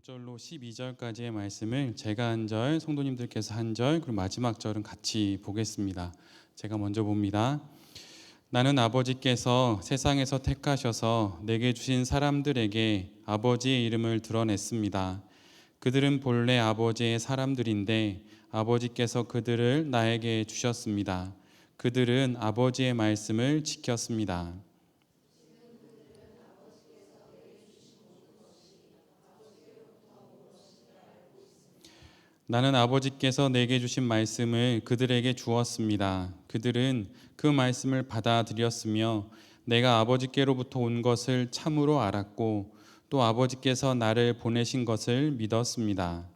1절로 12절까지의 말씀을 제가 한 절, 성도님들께서 한 절, 그리고 마지막 절은 같이 보겠습니다. 제가 먼저 봅니다. 나는 아버지께서 세상에서 택하셔서 내게 주신 사람들에게 아버지의 이름을 드러냈습니다. 그들은 본래 아버지의 사람들인데 아버지께서 그들을 나에게 주셨습니다. 그들은 아버지의 말씀을 지켰습니다. 나는 아버지께서 내게 주신 말씀을 그들에게 주었습니다. 그들은 그 말씀을 받아들였으며 내가 아버지께로부터 온 것을 참으로 알았고 또 아버지께서 나를 보내신 것을 믿었습니다.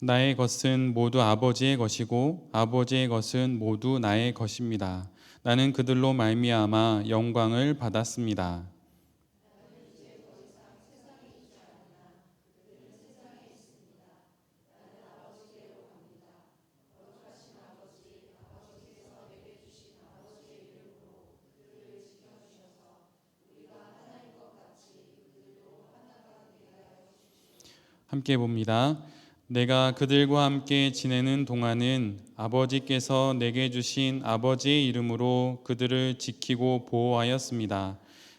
나의 것은 모두 아버지의 것이고 아버지의 것은 모두 나의 것입니다. 나는 그들로 말미암아 영광을 받았습니다. 함께 봅니다. 내가 그들과 함께 지내는 동안은 아버지께서 내게 주신 아버지의 이름으로 그들을 지키고 보호하였습니다.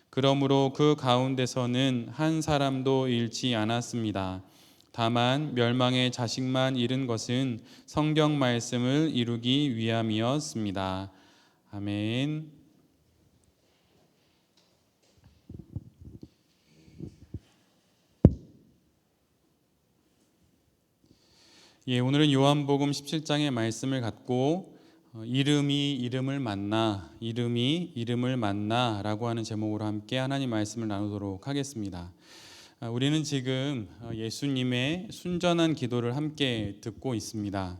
그러므로 그 가운데서는 한 사람도 잃지 않았습니다. 다만 멸망의 자식만 잃은 것은 성경 말씀을 이루기 위함이었습니다. 아멘. 오늘은 요한복음 17장의 말씀을 갖고 이름이 이름을 만나, 이름이 이름을 만나라고 하는 제목으로 함께 하나님 말씀을 나누도록 하겠습니다. 우리는 지금 예수님의 순전한 기도를 함께 듣고 있습니다.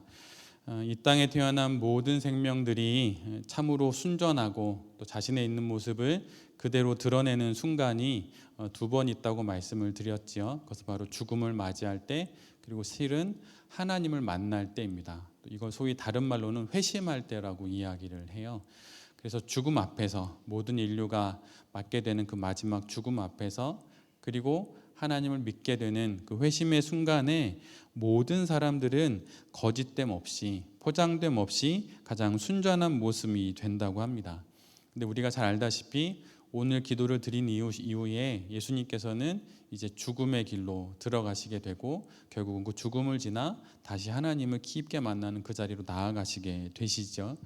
이 땅에 태어난 모든 생명들이 참으로 순전하고 또 자신의 있는 모습을 그대로 드러내는 순간이 두 번 있다고 말씀을 드렸지요. 그것은 바로 죽음을 맞이할 때, 그리고 실은 하나님을 만날 때입니다. 이걸 소위 다른 말로는 회심할 때라고 이야기를 해요. 그래서 죽음 앞에서 모든 인류가 맞게 되는 그 마지막 죽음 앞에서, 그리고 하나님을 믿게 되는 그 회심의 순간에 모든 사람들은 거짓됨 없이, 포장됨 없이 가장 순전한 모습이 된다고 합니다. 근데 우리가 잘 알다시피 오늘 기도를 드린 이후에 예수님께서는 이제 죽음의 길로 들어가시게 되고 결국은 그 죽음을 지나 다시 하나님을 깊게 만나는 그 자리로 나아가시게 되시죠.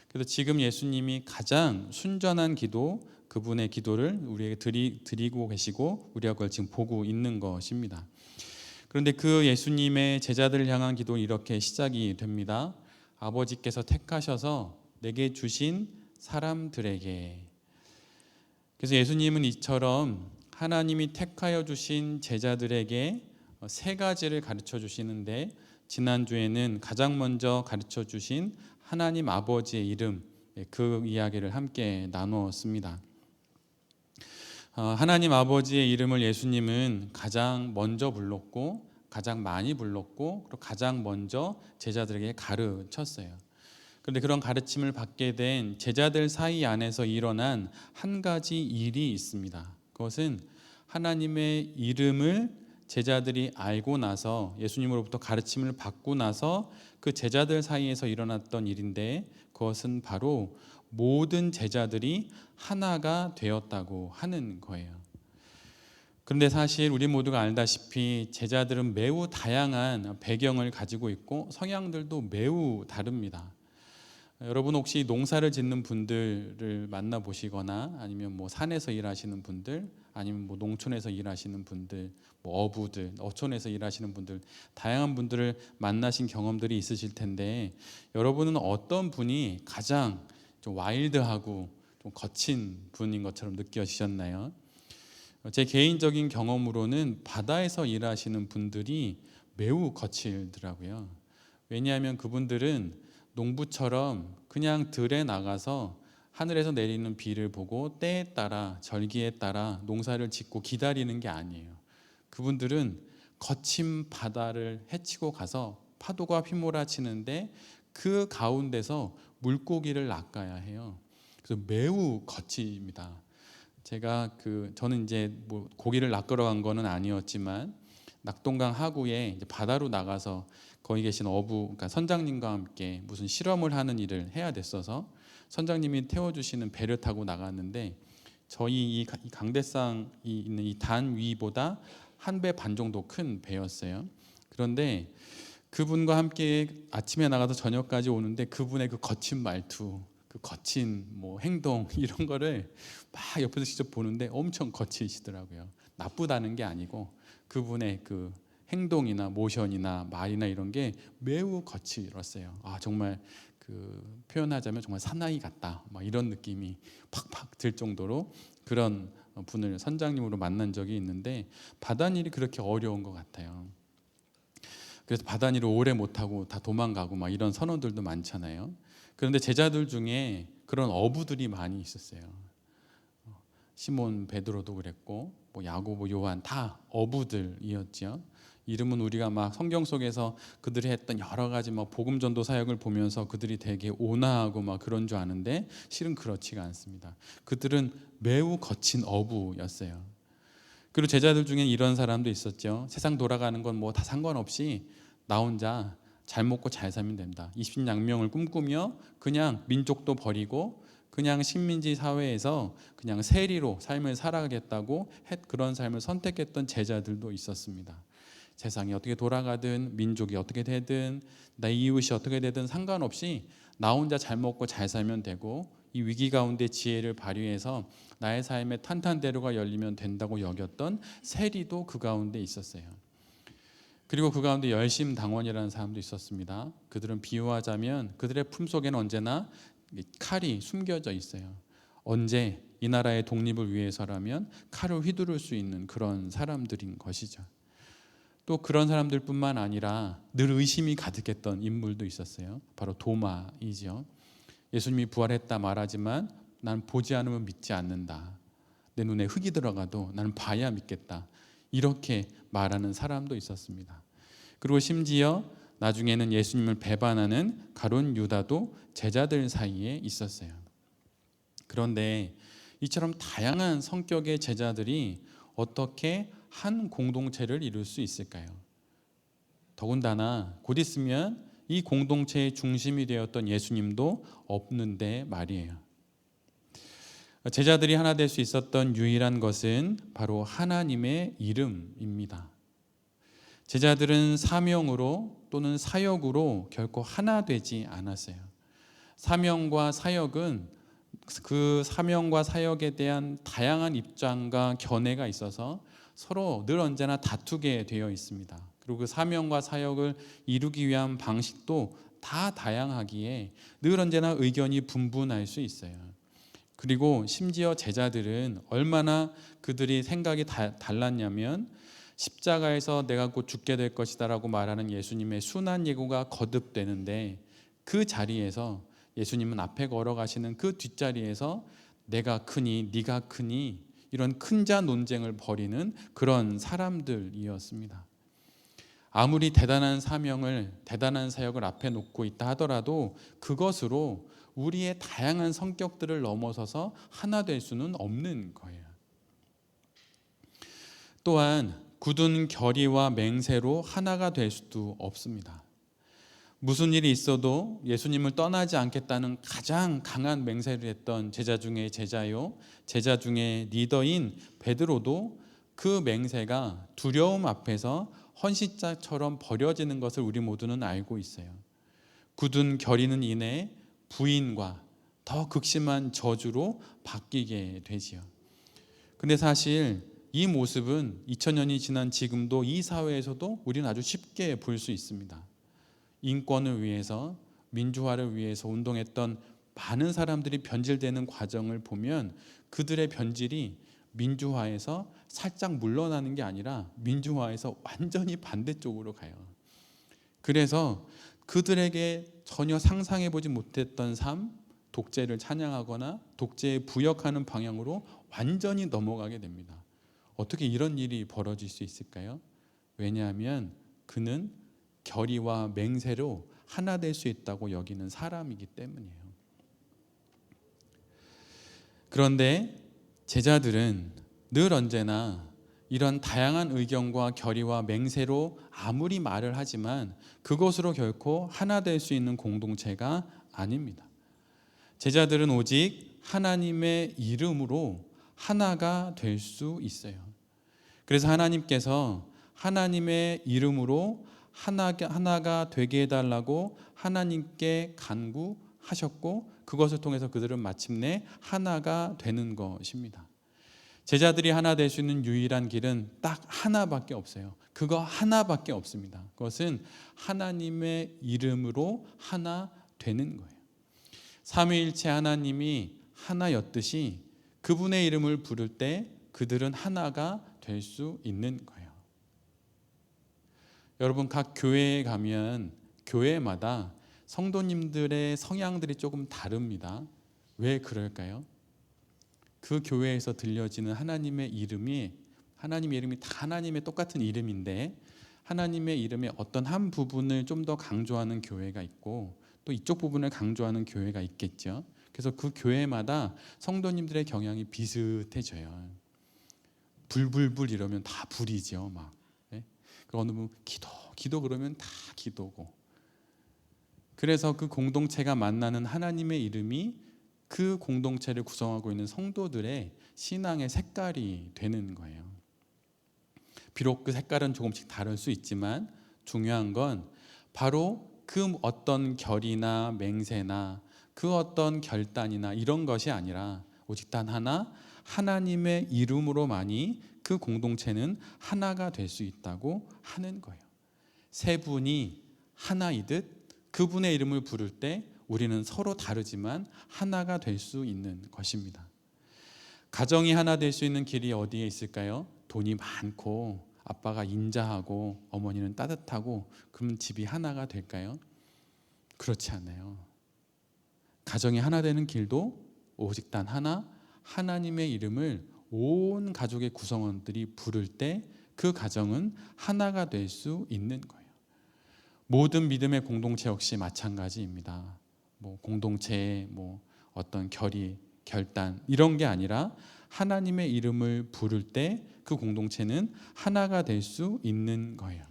그래서 지금 예수님이 가장 순전한 기도, 그분의 기도를 우리에게 드리고 계시고 우리가 그걸 지금 보고 있는 것입니다. 그런데 그 예수님의 제자들을 향한 기도는 이렇게 시작이 됩니다. 아버지께서 택하셔서 내게 주신 사람들에게. 그래서 예수님은 이처럼 하나님이 택하여 주신 제자들에게 세 가지를 가르쳐 주시는데, 지난주에는 가장 먼저 가르쳐 주신 하나님 아버지의 이름, 그 이야기를 함께 나누었습니다. 하나님 아버지의 이름을 예수님은 가장 먼저 불렀고 가장 많이 불렀고 그리고 가장 먼저 제자들에게 가르쳤어요. 그런데 그런 가르침을 받게 된 제자들 사이 안에서 일어난 한 가지 일이 있습니다. 그것은 하나님의 이름을 제자들이 알고 나서, 예수님으로부터 가르침을 받고 나서 그 제자들 사이에서 일어났던 일인데, 그것은 바로 모든 제자들이 하나가 되었다고 하는 거예요. 그런데 사실 우리 모두가 알다시피 제자들은 매우 다양한 배경을 가지고 있고 성향들도 매우 다릅니다. 여러분 혹시 농사를 짓는 분들을 만나 보시거나 아니면 뭐 산에서 일하시는 분들, 아니면 뭐 농촌에서 일하시는 분들, 뭐 어부들, 어촌에서 일하시는 분들, 다양한 분들을 만나신 경험들이 있으실 텐데, 여러분은 어떤 분이 가장 좀 와일드하고 좀 거친 분인 것처럼 느껴지셨나요? 제 개인적인 경험으로는 바다에서 일하시는 분들이 매우 거칠더라고요. 왜냐하면 그분들은 농부처럼 그냥 들에 나가서 하늘에서 내리는 비를 보고 때에 따라, 절기에 따라 농사를 짓고 기다리는 게 아니에요. 그분들은 거친 바다를 헤치고 가서 파도가 휘몰아치는데 그 가운데서 물고기를 낚아야 해요. 그래서 매우 거칩니다. 저는 이제 뭐 고기를 낚으러 간 거는 아니었지만 낙동강 하구에 이제 바다로 나가서 거기 계신 그러니까 선장님과 함께 무슨 실험을 하는 일을 해야 됐어서 선장님이 태워주시는 배를 타고 나갔는데 저희 이 강대상이 있는 이 단 위보다 한 배 반 정도 큰 배였어요. 그런데 그분과 함께 아침에 나가서 저녁까지 오는데 그분의 그 거친 말투, 그 거친 뭐 행동 이런 거를 막 옆에서 직접 보는데 엄청 거치시더라고요. 나쁘다는 게 아니고 그분의 그 행동이나 모션이나 말이나 이런 게 매우 거칠었어요. 정말 그 표현하자면 정말 사나이 같다, 막 이런 느낌이 팍팍 들 정도로 그런 분을 선장님으로 만난 적이 있는데 바다일이 그렇게 어려운 것 같아요. 그래서 바다일을 오래 못하고 다 도망가고 막 이런 선원들도 많잖아요. 그런데 제자들 중에 그런 어부들이 많이 있었어요. 시몬 베드로도 그랬고 뭐 야고보 요한 다 어부들이었죠. 이름은 우리가 막 성경 속에서 그들이 했던 여러 가지 막 복음 전도 사역을 보면서 그들이 되게 온화하고 막 그런 줄 아는데 실은 그렇지가 않습니다. 그들은 매우 거친 어부였어요. 그리고 제자들 중에 이런 사람도 있었죠. 세상 돌아가는 건 뭐 다 상관없이 나 혼자 잘 먹고 잘 살면 된다. 이신양명을 꿈꾸며 그냥 민족도 버리고 그냥 식민지 사회에서 그냥 세리로 삶을 살아가겠다고 그런 삶을 선택했던 제자들도 있었습니다. 세상이 어떻게 돌아가든 민족이 어떻게 되든 나 이웃이 어떻게 되든 상관없이 나 혼자 잘 먹고 잘 살면 되고 이 위기 가운데 지혜를 발휘해서 나의 삶에 탄탄대로가 열리면 된다고 여겼던 세리도 그 가운데 있었어요. 그리고 그 가운데 열심당원이라는 사람도 있었습니다. 그들은 비유하자면 그들의 품속에는 언제나 칼이 숨겨져 있어요. 언제 이 나라의 독립을 위해서라면 칼을 휘두를 수 있는 그런 사람들인 것이죠. 또 그런 사람들뿐만 아니라 늘 의심이 가득했던 인물도 있었어요. 바로 도마이지요. 예수님이 부활했다 말하지만 난 보지 않으면 믿지 않는다. 내 눈에 흙이 들어가도 나는 봐야 믿겠다. 이렇게 말하는 사람도 있었습니다. 그리고 심지어 나중에는 예수님을 배반하는 가룟 유다도 제자들 사이에 있었어요. 그런데 이처럼 다양한 성격의 제자들이 어떻게 한 공동체를 이룰 수 있을까요? 더군다나 곧 있으면 이 공동체의 중심이 되었던 예수님도 없는데 말이에요. 제자들이 하나 될 수 있었던 유일한 것은 바로 하나님의 이름입니다. 제자들은 사명으로 또는 사역으로 결코 하나 되지 않았어요. 사명과 사역은 그 사명과 사역에 대한 다양한 입장과 견해가 있어서 서로 늘 언제나 다투게 되어 있습니다. 그리고 그 사명과 사역을 이루기 위한 방식도 다 다양하기에 늘 언제나 의견이 분분할 수 있어요. 그리고 심지어 제자들은 얼마나 그들이 생각이 달랐냐면 십자가에서 내가 곧 죽게 될 것이다 라고 말하는 예수님의 순환 예고가 거듭되는데 그 자리에서 예수님은 앞에 걸어가시는 그 뒷자리에서 내가 크니 네가 크니 이런 큰 자 논쟁을 벌이는 그런 사람들이었습니다. 아무리 대단한 사명을 대단한 사역을 앞에 놓고 있다 하더라도 그것으로 우리의 다양한 성격들을 넘어서서 하나 될 수는 없는 거예요. 또한 굳은 결의와 맹세로 하나가 될 수도 없습니다. 무슨 일이 있어도 예수님을 떠나지 않겠다는 가장 강한 맹세를 했던 제자 중에 제자요, 제자 중에 리더인 베드로도 그 맹세가 두려움 앞에서 헌신자처럼 버려지는 것을 우리 모두는 알고 있어요. 굳은 결의는 이내 부인과 더 극심한 저주로 바뀌게 되지요. 근데 사실 이 모습은 2000년이 지난 지금도 이 사회에서도 우리는 아주 쉽게 볼 수 있습니다. 인권을 위해서 민주화를 위해서 운동했던 많은 사람들이 변질되는 과정을 보면 그들의 변질이 민주화에서 살짝 물러나는 게 아니라 민주화에서 완전히 반대쪽으로 가요. 그래서 그들에게 전혀 상상해보지 못했던 삶, 독재를 찬양하거나 독재에 부역하는 방향으로 완전히 넘어가게 됩니다. 어떻게 이런 일이 벌어질 수 있을까요? 왜냐하면 그는 결의와 맹세로 하나 될 수 있다고 여기는 사람이기 때문이에요. 그런데 제자들은 늘 언제나 이런 다양한 의견과 결의와 맹세로 아무리 말을 하지만 그것으로 결코 하나 될 수 있는 공동체가 아닙니다. 제자들은 오직 하나님의 이름으로 하나가 될 수 있어요. 그래서 하나님께서 하나님의 이름으로 하나가 되게 해달라고 하나님께 간구하셨고, 그것을 통해서 그들은 마침내 하나가 되는 것입니다. 제자들이 하나 될 수 있는 유일한 길은 딱 하나밖에 없어요. 그거 하나밖에 없습니다. 그것은 하나님의 이름으로 하나 되는 거예요. 삼위일체 하나님이 하나였듯이 그분의 이름을 부를 때 그들은 하나가 될 수 있는 거예요. 여러분, 각 교회에 가면 교회마다 성도님들의 성향들이 조금 다릅니다. 왜 그럴까요? 그 교회에서 들려지는 하나님의 이름이 다 하나님의 똑같은 이름인데 하나님의 이름의 어떤 한 부분을 좀 더 강조하는 교회가 있고 또 이쪽 부분을 강조하는 교회가 있겠죠. 그래서 그 교회마다 성도님들의 경향이 비슷해져요. 불불불 이러면 다 불이죠. 막. 네? 어느 분 기도 그러면 다 기도고. 그래서 그 공동체가 만나는 하나님의 이름이 그 공동체를 구성하고 있는 성도들의 신앙의 색깔이 되는 거예요. 비록 그 색깔은 조금씩 다를 수 있지만 중요한 건 바로 그 어떤 결의나 맹세나 그 어떤 결단이나 이런 것이 아니라 오직 단 하나, 하나님의 이름으로만이 그 공동체는 하나가 될 수 있다고 하는 거예요. 세 분이 하나이듯 그분의 이름을 부를 때 우리는 서로 다르지만 하나가 될 수 있는 것입니다. 가정이 하나 될 수 있는 길이 어디에 있을까요? 돈이 많고 아빠가 인자하고 어머니는 따뜻하고 그러면 집이 하나가 될까요? 그렇지 않아요. 가정이 하나 되는 길도 오직 단 하나, 하나님의 이름을 온 가족의 구성원들이 부를 때 그 가정은 하나가 될 수 있는 거예요. 모든 믿음의 공동체 역시 마찬가지입니다. 공동체의 어떤 결의, 결단 이런 게 아니라 하나님의 이름을 부를 때 그 공동체는 하나가 될 수 있는 거예요.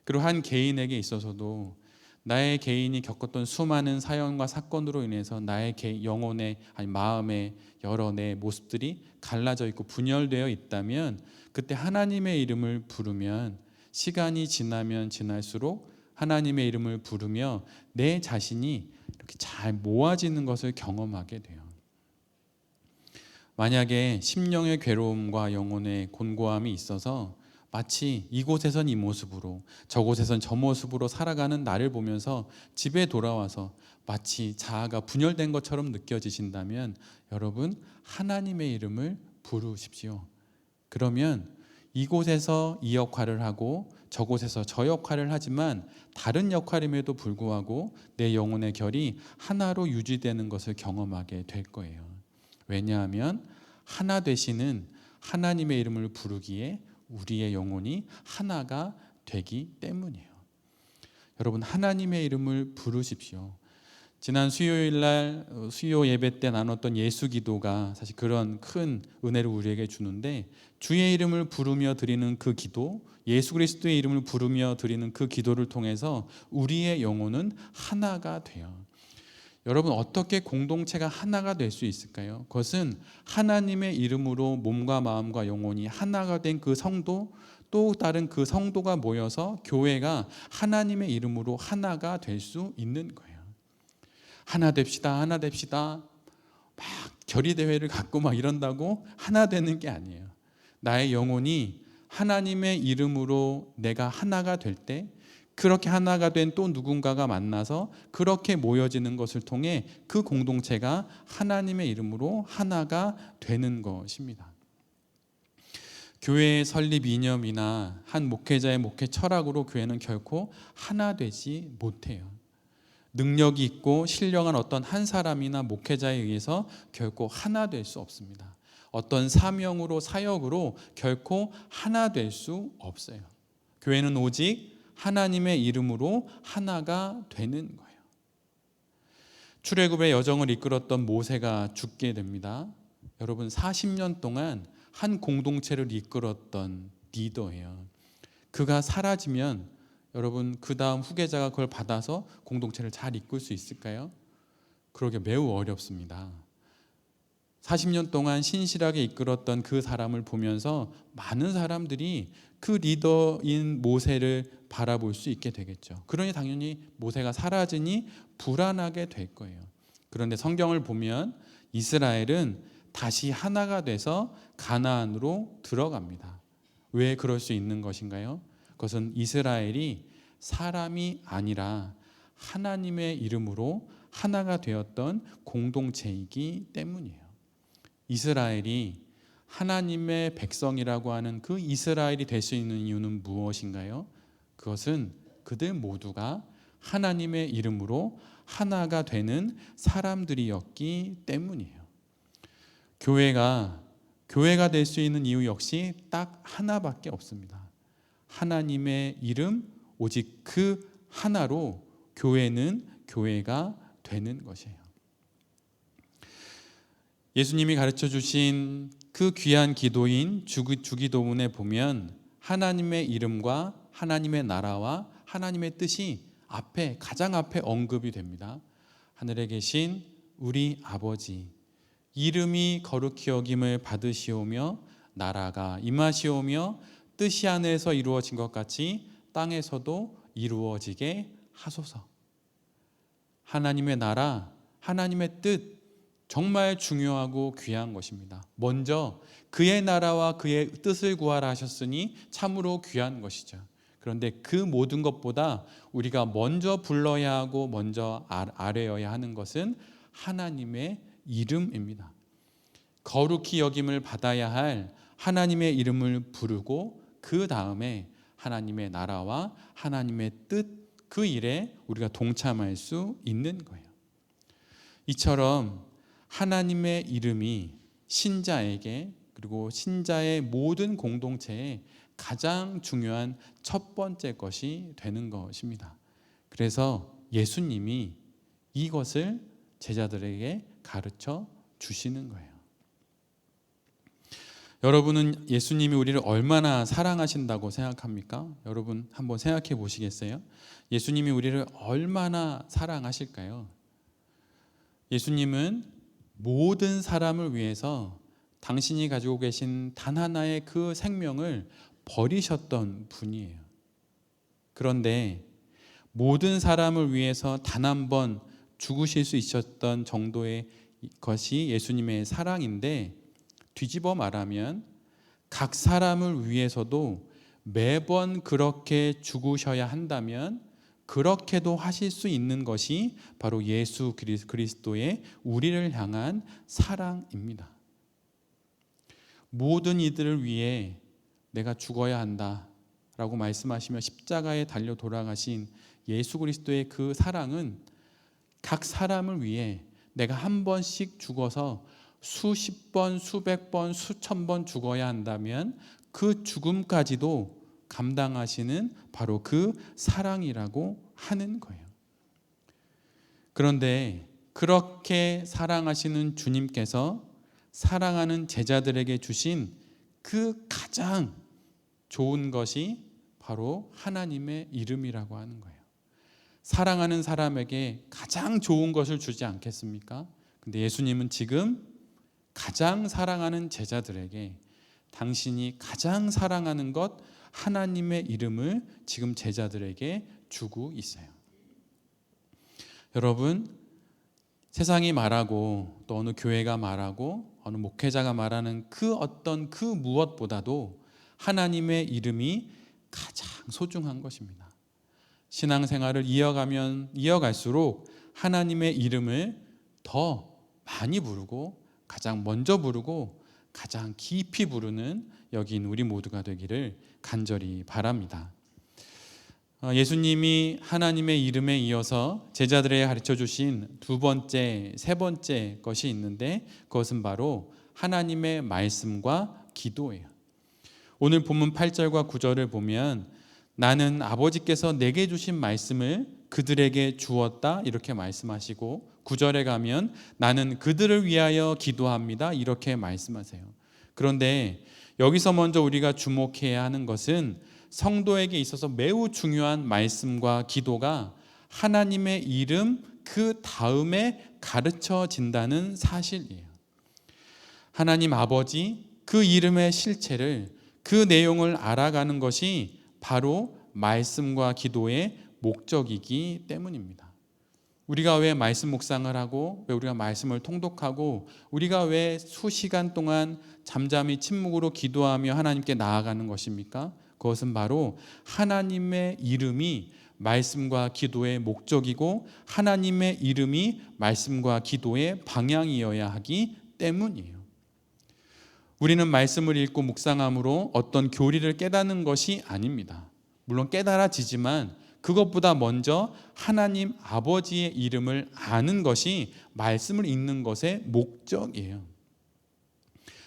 그리고 한 개인에게 있어서도 나의 개인이 겪었던 수많은 사연과 사건으로 인해서 나의 영혼의 마음의 여러 내 모습들이 갈라져 있고 분열되어 있다면 그때 하나님의 이름을 부르면 시간이 지나면 지날수록 하나님의 이름을 부르며 내 자신이 이렇게 잘 모아지는 것을 경험하게 돼요. 만약에 심령의 괴로움과 영혼의 곤고함이 있어서 마치 이곳에선 이 모습으로 저곳에선 저 모습으로 살아가는 나를 보면서 집에 돌아와서 마치 자아가 분열된 것처럼 느껴지신다면 여러분 하나님의 이름을 부르십시오. 그러면 이곳에서 이 역할을 하고 저곳에서 저 역할을 하지만 다른 역할임에도 불구하고 내 영혼의 결이 하나로 유지되는 것을 경험하게 될 거예요. 왜냐하면 하나 되시는 하나님의 이름을 부르기에 우리의 영혼이 하나가 되기 때문이에요. 여러분 하나님의 이름을 부르십시오. 지난 수요일날 수요 예배 때 나눴던 예수 기도가 사실 그런 큰 은혜를 우리에게 주는데 주의 이름을 부르며 드리는 그 기도, 예수 그리스도의 이름을 부르며 드리는 그 기도를 통해서 우리의 영혼은 하나가 돼요. 여러분 어떻게 공동체가 하나가 될 수 있을까요? 그것은 하나님의 이름으로 몸과 마음과 영혼이 하나가 된 그 성도, 또 다른 그 성도가 모여서 교회가 하나님의 이름으로 하나가 될 수 있는 거예요. 하나 됩시다, 하나 됩시다. 막 결의대회를 갖고 막 이런다고 하나 되는 게 아니에요. 나의 영혼이 하나님의 이름으로 내가 하나가 될 때 그렇게 하나가 된 또 누군가가 만나서 그렇게 모여지는 것을 통해 그 공동체가 하나님의 이름으로 하나가 되는 것입니다. 교회의 설립 이념이나 한 목회자의 목회 철학으로 교회는 결코 하나 되지 못해요. 능력이 있고 신령한 어떤 한 사람이나 목회자에 의해서 결코 하나 될 수 없습니다. 어떤 사명으로 사역으로 결코 하나 될 수 없어요. 교회는 오직 하나님의 이름으로 하나가 되는 거예요. 출애굽의 여정을 이끌었던 모세가 죽게 됩니다. 여러분 40년 동안 한 공동체를 이끌었던 리더예요. 그가 사라지면 여러분 그 다음 후계자가 그걸 받아서 공동체를 잘 이끌 수 있을까요? 그러기 매우 어렵습니다. 40년 동안 신실하게 이끌었던 그 사람을 보면서 많은 사람들이 그 리더인 모세를 바라볼 수 있게 되겠죠. 그러니 당연히 모세가 사라지니 불안하게 될 거예요. 그런데 성경을 보면 이스라엘은 다시 하나가 돼서 가나안으로 들어갑니다. 왜 그럴 수 있는 것인가요? 그것은 이스라엘이 사람이 아니라 하나님의 이름으로 하나가 되었던 공동체이기 때문이에요. 이스라엘이 하나님의 백성이라고 하는 그 이스라엘이 될 수 있는 이유는 무엇인가요? 그것은 그들 모두가 하나님의 이름으로 하나가 되는 사람들이었기 때문이에요. 교회가 될 수 있는 이유 역시 딱 하나밖에 없습니다. 하나님의 이름, 오직 그 하나로 교회는 교회가 되는 것이에요. 예수님이 가르쳐 주신 그 귀한 기도인 주기도문에 보면 하나님의 이름과 하나님의 나라와 하나님의 뜻이 가장 앞에 언급이 됩니다. 하늘에 계신 우리 아버지, 이름이 거룩히 여김을 받으시오며 나라가 임하시오며 뜻이 하늘에서 이루어진 것 같이 땅에서도 이루어지게 하소서. 하나님의 나라, 하나님의 뜻, 정말 중요하고 귀한 것입니다. 먼저 그의 나라와 그의 뜻을 구하라 하셨으니 참으로 귀한 것이죠. 그런데 그 모든 것보다 우리가 먼저 불러야 하고 먼저 아뢰어야 하는 것은 하나님의 이름입니다. 거룩히 여김을 받아야 할 하나님의 이름을 부르고 그 다음에 하나님의 나라와 하나님의 뜻, 그 일에 우리가 동참할 수 있는 거예요. 이처럼 하나님의 이름이 신자에게 그리고 신자의 모든 공동체에 가장 중요한 첫 번째 것이 되는 것입니다. 그래서 예수님이 이것을 제자들에게 가르쳐 주시는 거예요. 여러분은 예수님이 우리를 얼마나 사랑하신다고 생각합니까? 여러분 한번 생각해 보시겠어요? 예수님이 우리를 얼마나 사랑하실까요? 예수님은 모든 사람을 위해서 당신이 가지고 계신 단 하나의 그 생명을 버리셨던 분이에요. 그런데 모든 사람을 위해서 단 한 번 죽으실 수 있었던 정도의 것이 예수님의 사랑인데, 뒤집어 말하면 각 사람을 위해서도 매번 그렇게 죽으셔야 한다면 그렇게도 하실 수 있는 것이 바로 예수 그리스도의 우리를 향한 사랑입니다. 모든 이들을 위해 내가 죽어야 한다라고 말씀하시며 십자가에 달려 돌아가신 예수 그리스도의 그 사랑은 각 사람을 위해 내가 한 번씩 죽어서 수십 번, 수백 번, 수천 번 죽어야 한다면 그 죽음까지도 감당하시는 바로 그 사랑이라고 하는 거예요. 그런데 그렇게 사랑하시는 주님께서 사랑하는 제자들에게 주신 그 가장 좋은 것이 바로 하나님의 이름이라고 하는 거예요. 사랑하는 사람에게 가장 좋은 것을 주지 않겠습니까? 근데 예수님은 지금 가장 사랑하는 제자들에게 당신이 가장 사랑하는 것 하나님의 이름을 지금 제자들에게 주고 있어요. 여러분, 세상이 말하고 또 어느 교회가 말하고 어느 목회자가 말하는 그 어떤 그 무엇보다도 하나님의 이름이 가장 소중한 것입니다. 신앙생활을 이어가면 이어갈수록 하나님의 이름을 더 많이 부르고 가장 먼저 부르고 가장 깊이 부르는 여긴 우리 모두가 되기를 간절히 바랍니다. 예수님이 하나님의 이름에 이어서 제자들에게 가르쳐 주신 두 번째, 세 번째 것이 있는데 그것은 바로 하나님의 말씀과 기도예요. 오늘 본문 8절과 9절을 보면 나는 아버지께서 내게 주신 말씀을 그들에게 주었다 이렇게 말씀하시고 9절에 가면 나는 그들을 위하여 기도합니다 이렇게 말씀하세요. 그런데 여기서 먼저 우리가 주목해야 하는 것은 성도에게 있어서 매우 중요한 말씀과 기도가 하나님의 이름 그 다음에 가르쳐진다는 사실이에요. 하나님 아버지 그 이름의 실체를 그 내용을 알아가는 것이 바로 말씀과 기도의 목적이기 때문입니다. 우리가 왜 말씀 묵상을 하고 왜 우리가 말씀을 통독하고 우리가 왜 수시간 동안 잠잠히 침묵으로 기도하며 하나님께 나아가는 것입니까? 그것은 바로 하나님의 이름이 말씀과 기도의 목적이고 하나님의 이름이 말씀과 기도의 방향이어야 하기 때문이에요. 우리는 말씀을 읽고 묵상함으로 어떤 교리를 깨닫는 것이 아닙니다. 물론 깨달아지지만 그것보다 먼저 하나님 아버지의 이름을 아는 것이 말씀을 읽는 것의 목적이에요.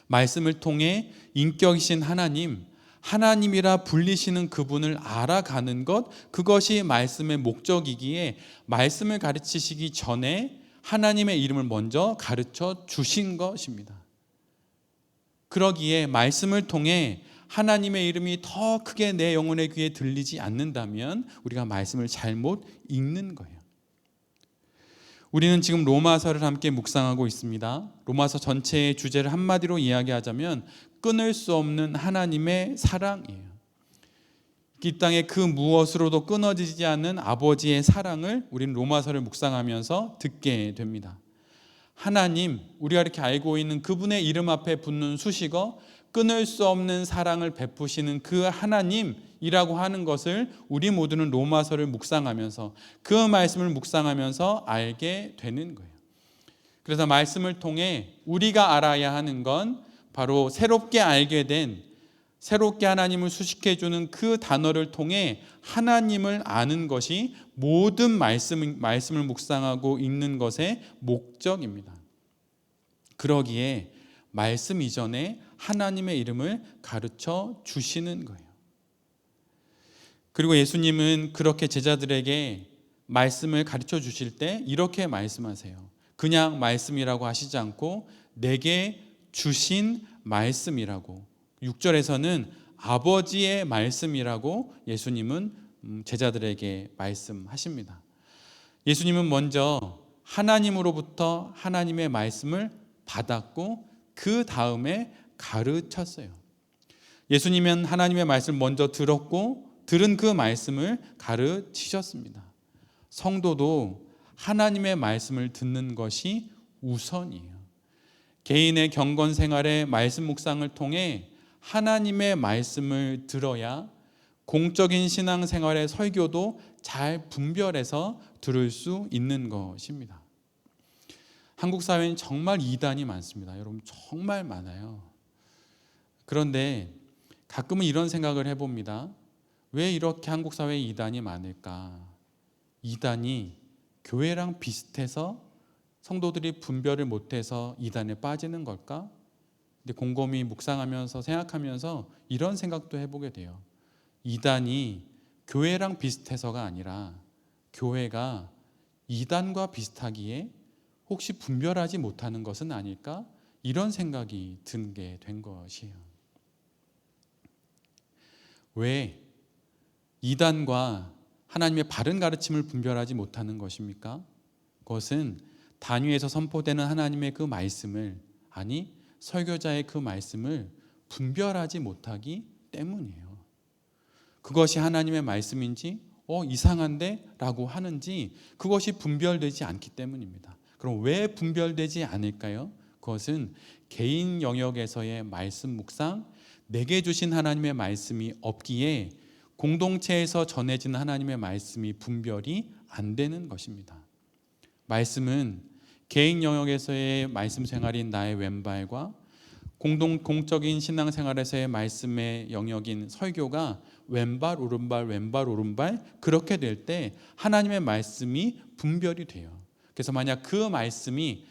말씀을 통해 인격이신 하나님, 하나님이라 불리시는 그분을 알아가는 것, 그것이 말씀의 목적이기에 말씀을 가르치시기 전에 하나님의 이름을 먼저 가르쳐 주신 것입니다. 그러기에 말씀을 통해 하나님의 이름이 더 크게 내 영혼의 귀에 들리지 않는다면 우리가 말씀을 잘못 읽는 거예요. 우리는 지금 로마서를 함께 묵상하고 있습니다. 로마서 전체의 주제를 한마디로 이야기하자면 끊을 수 없는 하나님의 사랑이에요. 이 땅에 그 무엇으로도 끊어지지 않는 아버지의 사랑을 우리는 로마서를 묵상하면서 듣게 됩니다. 하나님, 우리가 이렇게 알고 있는 그분의 이름 앞에 붙는 수식어, 끊을 수 없는 사랑을 베푸시는 그 하나님이라고 하는 것을 우리 모두는 로마서를 묵상하면서 그 말씀을 묵상하면서 알게 되는 거예요. 그래서 말씀을 통해 우리가 알아야 하는 건 바로 새롭게 알게 된, 새롭게 하나님을 수식해 주는 그 단어를 통해 하나님을 아는 것이 모든 말씀을 묵상하고 읽는 것의 목적입니다. 그러기에 말씀 이전에 하나님의 이름을 가르쳐 주시는 거예요. 그리고 예수님은 그렇게 제자들에게 말씀을 가르쳐 주실 때 이렇게 말씀하세요. 그냥 말씀이라고 하시지 않고 내게 주신 말씀이라고, 6절에서는 아버지의 말씀이라고 예수님은 제자들에게 말씀하십니다. 예수님은 먼저 하나님으로부터 하나님의 말씀을 받았고 그 다음에 가르쳤어요. 예수님은 하나님의 말씀을 먼저 들었고 들은 그 말씀을 가르치셨습니다. 성도도 하나님의 말씀을 듣는 것이 우선이에요. 개인의 경건 생활의 말씀 묵상을 통해 하나님의 말씀을 들어야 공적인 신앙 생활의 설교도 잘 분별해서 들을 수 있는 것입니다. 한국 사회는 정말 이단이 많습니다. 여러분 정말 많아요. 그런데 가끔은 이런 생각을 해봅니다. 왜 이렇게 한국 사회에 이단이 많을까? 이단이 교회랑 비슷해서 성도들이 분별을 못해서 이단에 빠지는 걸까? 근데 곰곰이 묵상하면서 생각하면서 이런 생각도 해보게 돼요. 이단이 교회랑 비슷해서가 아니라 교회가 이단과 비슷하기에 혹시 분별하지 못하는 것은 아닐까? 이런 생각이 들게 된 것이에요. 왜 이단과 하나님의 바른 가르침을 분별하지 못하는 것입니까? 그것은 단위에서 선포되는 하나님의 그 말씀을, 아니 설교자의 그 말씀을 분별하지 못하기 때문이에요. 그것이 하나님의 말씀인지 이상한데? 라고 하는지 그것이 분별되지 않기 때문입니다. 그럼 왜 분별되지 않을까요? 그것은 개인 영역에서의 말씀 묵상, 내게 주신 하나님의 말씀이 없기에 공동체에서 전해진 하나님의 말씀이 분별이 안 되는 것입니다. 말씀은 개인 영역에서의 말씀 생활인 나의 왼발과 공적인 신앙생활에서의 말씀의 영역인 설교가 왼발 오른발 왼발 오른발 그렇게 될 때 하나님의 말씀이 분별이 돼요. 그래서 만약 그 말씀이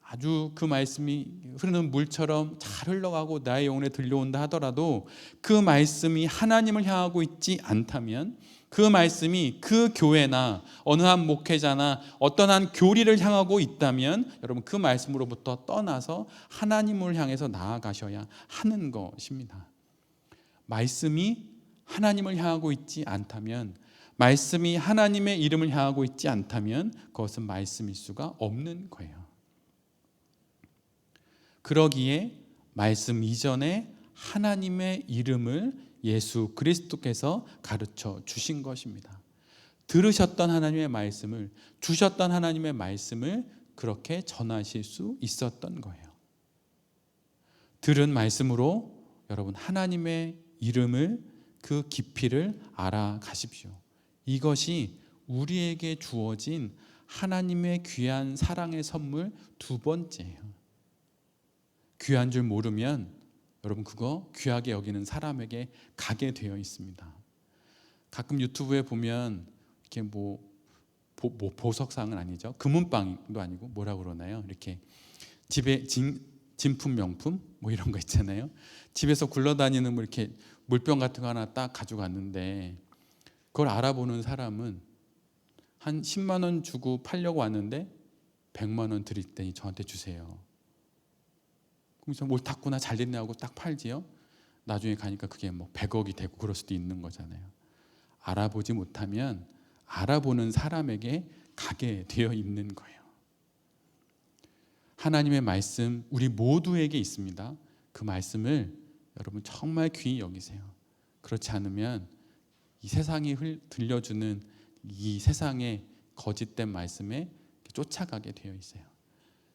아주 그 말씀이 흐르는 물처럼 잘 흘러가고 나의 영혼에 들려온다 하더라도 그 말씀이 하나님을 향하고 있지 않다면, 그 말씀이 그 교회나 어느 한 목회자나 어떤 한 교리를 향하고 있다면 여러분 그 말씀으로부터 떠나서 하나님을 향해서 나아가셔야 하는 것입니다. 말씀이 하나님을 향하고 있지 않다면, 말씀이 하나님의 이름을 향하고 있지 않다면 그것은 말씀일 수가 없는 거예요. 그러기에 말씀 이전에 하나님의 이름을 예수 그리스도께서 가르쳐 주신 것입니다. 들으셨던 하나님의 말씀을, 주셨던 하나님의 말씀을 그렇게 전하실 수 있었던 거예요. 들은 말씀으로 여러분 하나님의 이름을, 그 깊이를 알아가십시오. 이것이 우리에게 주어진 하나님의 귀한 사랑의 선물 두 번째예요. 귀한 줄 모르면 여러분 그거 귀하게 여기는 사람에게 가게 되어 있습니다. 가끔 유튜브에 보면 이렇게 보석상은 아니죠. 금은방도 아니고 뭐라 그러나요? 이렇게 집에 진품 명품 뭐 이런 거 있잖아요. 집에서 굴러다니는 이렇게 물병 같은 거 하나 딱 가져갔는데 그걸 알아보는 사람은 한 10만 원 주고 팔려고 왔는데 100만 원 드릴 테니 저한테 주세요. 그래서 뭘 탔구나 잘 됐네 하고 딱 팔지요. 나중에 가니까 그게 100억이 되고 그럴 수도 있는 거잖아요. 알아보지 못하면 알아보는 사람에게 가게 되어 있는 거예요. 하나님의 말씀 우리 모두에게 있습니다. 그 말씀을 여러분 정말 귀히 여기세요. 그렇지 않으면 이 세상이 들려주는 이 세상의 거짓된 말씀에 쫓아가게 되어 있어요.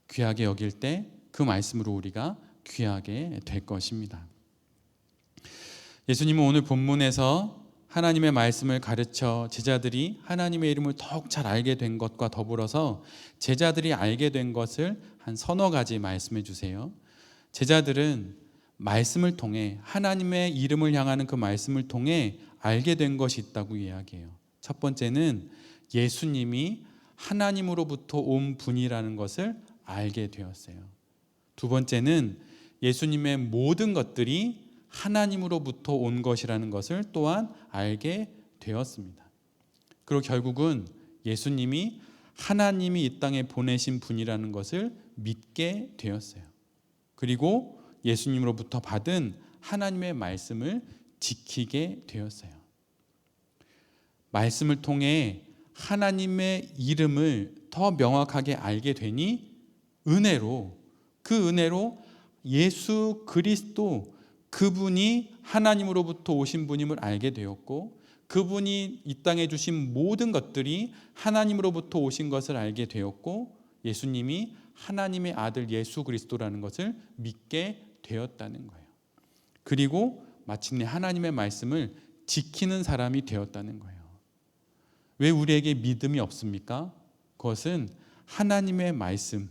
귀하게 여길 때 그 말씀으로 우리가 귀하게 될 것입니다. 예수님은 오늘 본문에서 하나님의 말씀을 가르쳐 제자들이 하나님의 이름을 더욱 잘 알게 된 것과 더불어서 제자들이 알게 된 것을 한 서너 가지 말씀해 주세요. 제자들은 말씀을 통해, 하나님의 이름을 향하는 그 말씀을 통해 알게 된 것이 있다고 이야기해요. 첫 번째는 예수님이 하나님으로부터 온 분이라는 것을 알게 되었어요. 두 번째는 예수님의 모든 것들이 하나님으로부터 온 것이라는 것을 또한 알게 되었습니다. 그리고 결국은 예수님이 하나님이 이 땅에 보내신 분이라는 것을 믿게 되었어요. 그리고 예수님으로부터 받은 하나님의 말씀을 지키게 되었어요. 말씀을 통해 하나님의 이름을 더 명확하게 알게 되니 그 은혜로 예수 그리스도, 그분이 하나님으로부터 오신 분임을 알게 되었고, 그분이 이 땅에 주신 모든 것들이 하나님으로부터 오신 것을 알게 되었고, 예수님이 하나님의 아들 예수 그리스도라는 것을 믿게 되었다는 거예요. 그리고 마침내 하나님의 말씀을 지키는 사람이 되었다는 거예요. 왜 우리에게 믿음이 없습니까? 그것은 하나님의 말씀,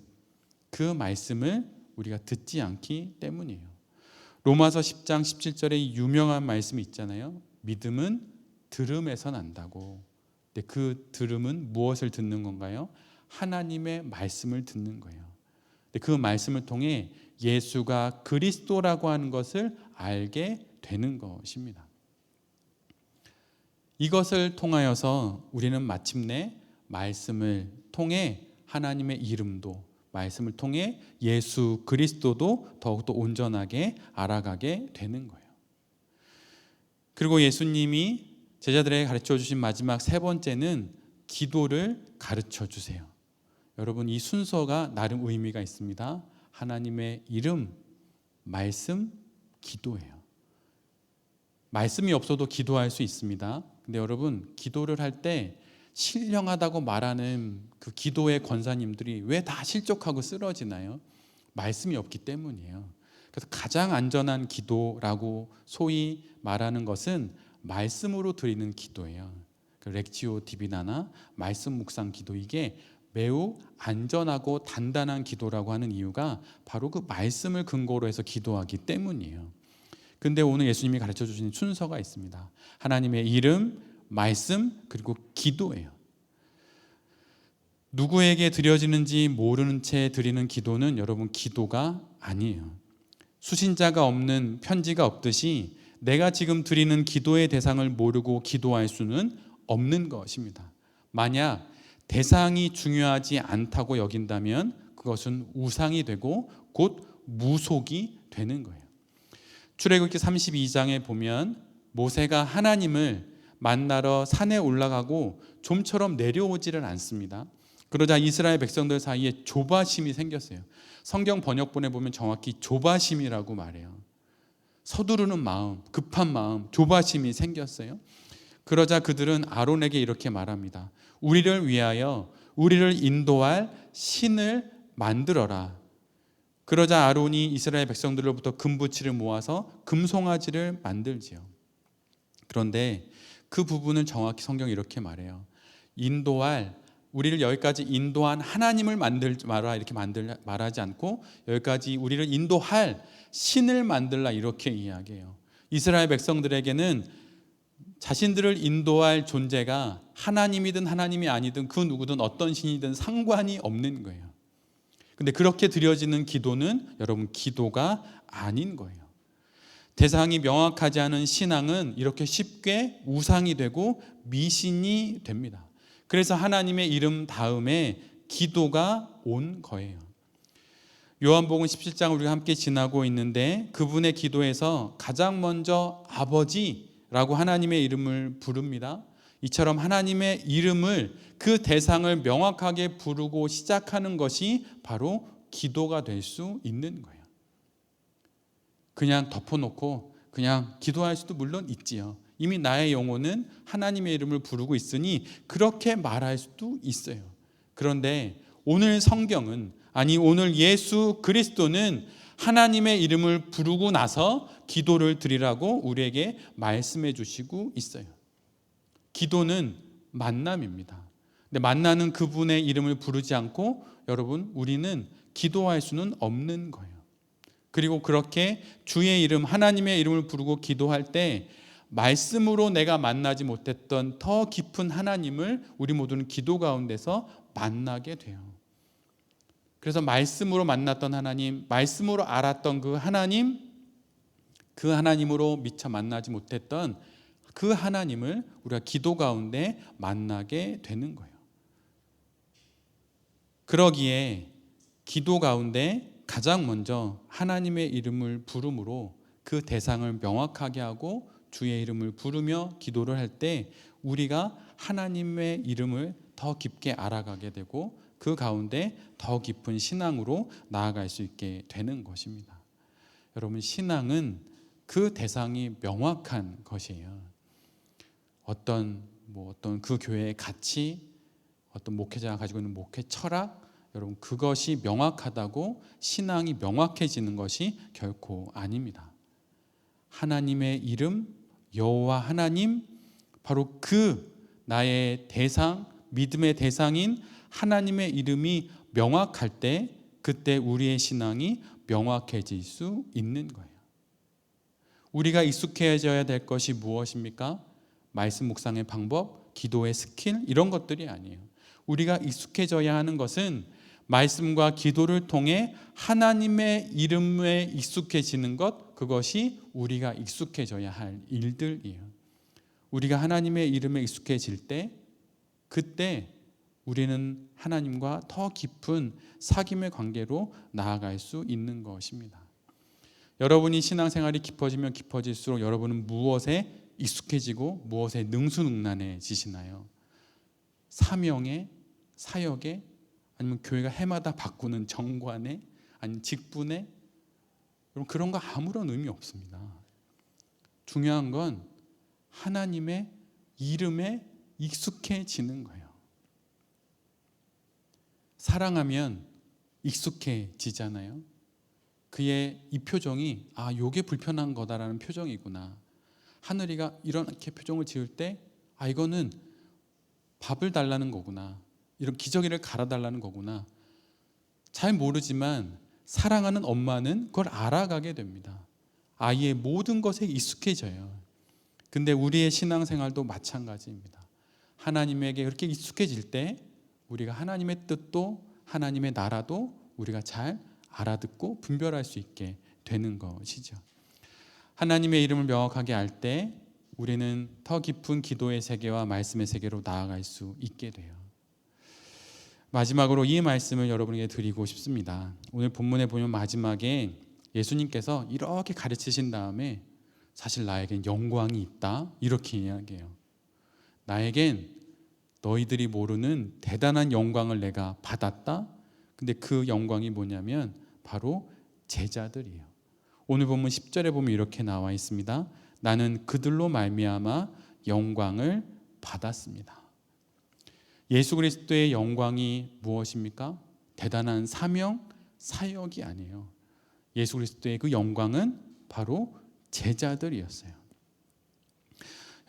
그 말씀을 우리가 듣지 않기 때문이에요. 로마서 10장 17절에 유명한 말씀이 있잖아요. 믿음은 들음에서 난다고. 근데 그 들음은 무엇을 듣는 건가요? 하나님의 말씀을 듣는 거예요. 근데 그 말씀을 통해 예수가 그리스도라고 하는 것을 알게 되는 것입니다. 이것을 통하여서 우리는 마침내 말씀을 통해 하나님의 이름도, 말씀을 통해 예수 그리스도도 더욱더 온전하게 알아가게 되는 거예요. 그리고 예수님이 제자들에게 가르쳐 주신 마지막 세 번째는 기도를 가르쳐 주세요. 여러분 이 순서가 나름 의미가 있습니다. 하나님의 이름, 말씀, 기도예요. 말씀이 없어도 기도할 수 있습니다. 근데 여러분 기도를 할 때 신령하다고 말하는 그 기도의 권사님들이 왜 다 실족하고 쓰러지나요? 말씀이 없기 때문이에요. 그래서 가장 안전한 기도라고 소위 말하는 것은 말씀으로 드리는 기도예요. 그 렉지오 디비나나 말씀 묵상 기도, 이게 매우 안전하고 단단한 기도라고 하는 이유가 바로 그 말씀을 근거로 해서 기도하기 때문이에요. 근데 오늘 예수님이 가르쳐 주신 순서가 있습니다. 하나님의 이름, 말씀, 그리고 기도예요. 누구에게 드려지는지 모르는 채 드리는 기도는 여러분 기도가 아니에요. 수신자가 없는 편지가 없듯이 내가 지금 드리는 기도의 대상을 모르고 기도할 수는 없는 것입니다. 만약 대상이 중요하지 않다고 여긴다면 그것은 우상이 되고 곧 무속이 되는 거예요. 출애굽기 32장에 보면 모세가 하나님을 만나러 산에 올라가고 좀처럼 내려오지를 않습니다. 그러자 이스라엘 백성들 사이에 조바심이 생겼어요. 성경 번역본에 보면 정확히 조바심이라고 말해요. 서두르는 마음, 급한 마음, 조바심이 생겼어요. 그러자 그들은 아론에게 이렇게 말합니다. 우리를 위하여 우리를 인도할 신을 만들어라. 그러자 아론이 이스라엘 백성들로부터 금부치를 모아서 금송아지를 만들지요. 그런데 그 부분은 정확히 성경이 이렇게 말해요. 우리를 여기까지 인도한 하나님을 만들지 마라 이렇게 말하지 않고 여기까지 우리를 인도할 신을 만들라 이렇게 이야기해요. 이스라엘 백성들에게는 자신들을 인도할 존재가 하나님이든 하나님이 아니든 그 누구든 어떤 신이든 상관이 없는 거예요. 근데 그렇게 드려지는 기도는 여러분 기도가 아닌 거예요. 대상이 명확하지 않은 신앙은 이렇게 쉽게 우상이 되고 미신이 됩니다. 그래서 하나님의 이름 다음에 기도가 온 거예요. 요한복음 17장을 우리가 함께 지나고 있는데 그분의 기도에서 가장 먼저 아버지라고 하나님의 이름을 부릅니다. 이처럼 하나님의 이름을 그 대상을 명확하게 부르고 시작하는 것이 바로 기도가 될 수 있는 거예요. 그냥 덮어놓고 그냥 기도할 수도 물론 있지요. 이미 나의 영혼은 하나님의 이름을 부르고 있으니 그렇게 말할 수도 있어요. 그런데 오늘 성경은 오늘 예수 그리스도는 하나님의 이름을 부르고 나서 기도를 드리라고 우리에게 말씀해 주시고 있어요. 기도는 만남입니다. 근데 만나는 그분의 이름을 부르지 않고 여러분 우리는 기도할 수는 없는 거예요. 그리고 그렇게 주의 이름 하나님의 이름을 부르고 기도할 때 말씀으로 내가 만나지 못했던 더 깊은 하나님을 우리 모두는 기도 가운데서 만나게 돼요. 그래서 말씀으로 만났던 하나님, 말씀으로 알았던 그 하나님으로 미처 만나지 못했던 그 하나님을 우리가 기도 가운데 만나게 되는 거예요. 그러기에 기도 가운데 가장 먼저 하나님의 이름을 부름으로 그 대상을 명확하게 하고 주의 이름을 부르며 기도를 할 때 우리가 하나님의 이름을 더 깊게 알아가게 되고 그 가운데 더 깊은 신앙으로 나아갈 수 있게 되는 것입니다. 여러분 신앙은 그 대상이 명확한 것이에요. 어떤 그 교회의 가치, 어떤 목회자가 가지고 있는 목회 철학, 여러분 그것이 명확하다고 신앙이 명확해지는 것이 결코 아닙니다. 하나님의 이름, 여호와 하나님, 바로 그 나의 대상, 믿음의 대상인 하나님의 이름이 명확할 때 그때 우리의 신앙이 명확해질 수 있는 거예요. 우리가 익숙해져야 될 것이 무엇입니까? 말씀 묵상의 방법, 기도의 스킬 이런 것들이 아니에요. 우리가 익숙해져야 하는 것은 말씀과 기도를 통해 하나님의 이름에 익숙해지는 것, 그것이 우리가 익숙해져야 할 일들이에요. 우리가 하나님의 이름에 익숙해질 때 그때 우리는 하나님과 더 깊은 사귐의 관계로 나아갈 수 있는 것입니다. 여러분이 신앙생활이 깊어지면 깊어질수록 여러분은 무엇에 익숙해지고 무엇에 능수능란해지시나요? 사명에, 사역에, 아니면 교회가 해마다 바꾸는 정관에, 아니면 직분에, 여러분 그런 거 아무런 의미 없습니다. 중요한 건 하나님의 이름에 익숙해지는 거예요. 사랑하면 익숙해지잖아요. 그의 이 표정이 요게 불편한 거다라는 표정이구나. 하늘이가 이렇게 표정을 지을 때 이거는 밥을 달라는 거구나. 이런 기저귀를 갈아달라는 거구나. 잘 모르지만 사랑하는 엄마는 그걸 알아가게 됩니다. 아이의 모든 것에 익숙해져요. 근데 우리의 신앙생활도 마찬가지입니다. 하나님에게 그렇게 익숙해질 때 우리가 하나님의 뜻도 하나님의 나라도 우리가 잘 알아듣고 분별할 수 있게 되는 것이죠. 하나님의 이름을 명확하게 알 때 우리는 더 깊은 기도의 세계와 말씀의 세계로 나아갈 수 있게 돼요. 마지막으로 이 말씀을 여러분에게 드리고 싶습니다. 오늘 본문에 보면 마지막에 예수님께서 이렇게 가르치신 다음에 사실 나에겐 영광이 있다 이렇게 이야기해요. 나에겐 너희들이 모르는 대단한 영광을 내가 받았다. 근데 그 영광이 뭐냐면 바로 제자들이에요. 오늘 본문 10절에 보면 이렇게 나와 있습니다. 나는 그들로 말미암아 영광을 받았습니다. 예수 그리스도의 영광이 무엇입니까? 대단한 사명, 사역이 아니에요. 예수 그리스도의 그 영광은 바로 제자들이었어요.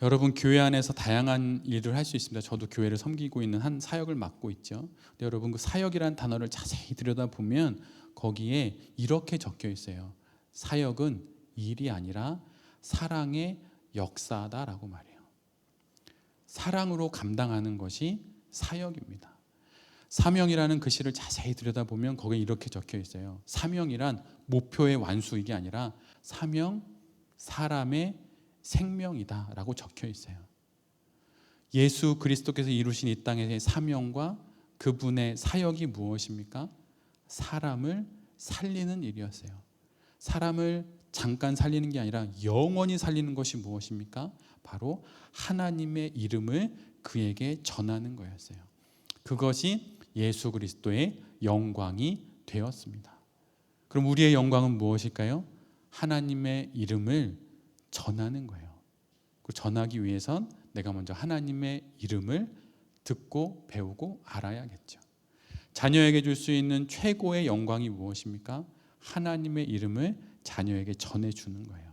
여러분, 교회 안에서 다양한 일을 할 수 있습니다. 저도 교회를 섬기고 있는 한 사역을 맡고 있죠. 근데 여러분, 그 사역이라는 단어를 자세히 들여다보면 거기에 이렇게 적혀 있어요. 사역은 일이 아니라 사랑의 역사다라고 말해요. 사랑으로 감당하는 것이 사역입니다. 사명이라는 글씨를 자세히 들여다보면 거기에 이렇게 적혀 있어요. 사명이란 목표의 완수, 이게 아니라 사명, 사람의 생명이다 라고 적혀 있어요. 예수 그리스도께서 이루신 이 땅의 사명과 그분의 사역이 무엇입니까? 사람을 살리는 일이었어요. 사람을 잠깐 살리는 게 아니라 영원히 살리는 것이 무엇입니까? 바로 하나님의 이름을 그에게 전하는 거였어요. 그것이 예수 그리스도의 영광이 되었습니다. 그럼 우리의 영광은 무엇일까요? 하나님의 이름을 전하는 거예요. 그 전하기 위해선 내가 먼저 하나님의 이름을 듣고 배우고 알아야겠죠. 자녀에게 줄 수 있는 최고의 영광이 무엇입니까? 하나님의 이름을 자녀에게 전해주는 거예요.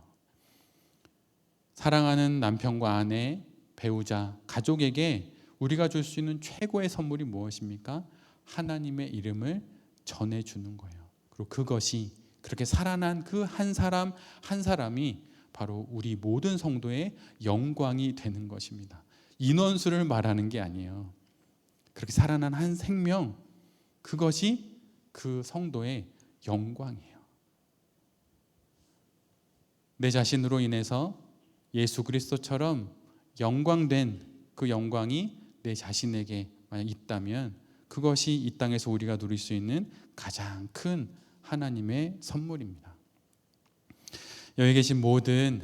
사랑하는 남편과 아내, 배우자, 가족에게 우리가 줄 수 있는 최고의 선물이 무엇입니까? 하나님의 이름을 전해주는 거예요. 그리고 그것이 그렇게 살아난 그 한 사람 한 사람이 바로 우리 모든 성도의 영광이 되는 것입니다. 인원수를 말하는 게 아니에요. 그렇게 살아난 한 생명, 그것이 그 성도의 영광이에요. 내 자신으로 인해서 예수 그리스도처럼 영광된 그 영광이 내 자신에게 만약 있다면 그것이 이 땅에서 우리가 누릴 수 있는 가장 큰 하나님의 선물입니다. 여기 계신 모든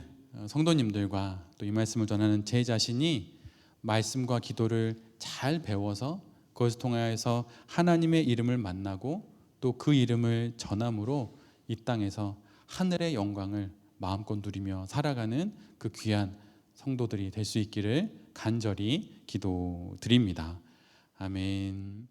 성도님들과 또 이 말씀을 전하는 제 자신이 말씀과 기도를 잘 배워서 그것을 통하여서 하나님의 이름을 만나고 또 그 이름을 전함으로 이 땅에서 하늘의 영광을 마음껏 누리며 살아가는 그 귀한 성도들이 될 수 있기를 간절히 기도드립니다. 아멘.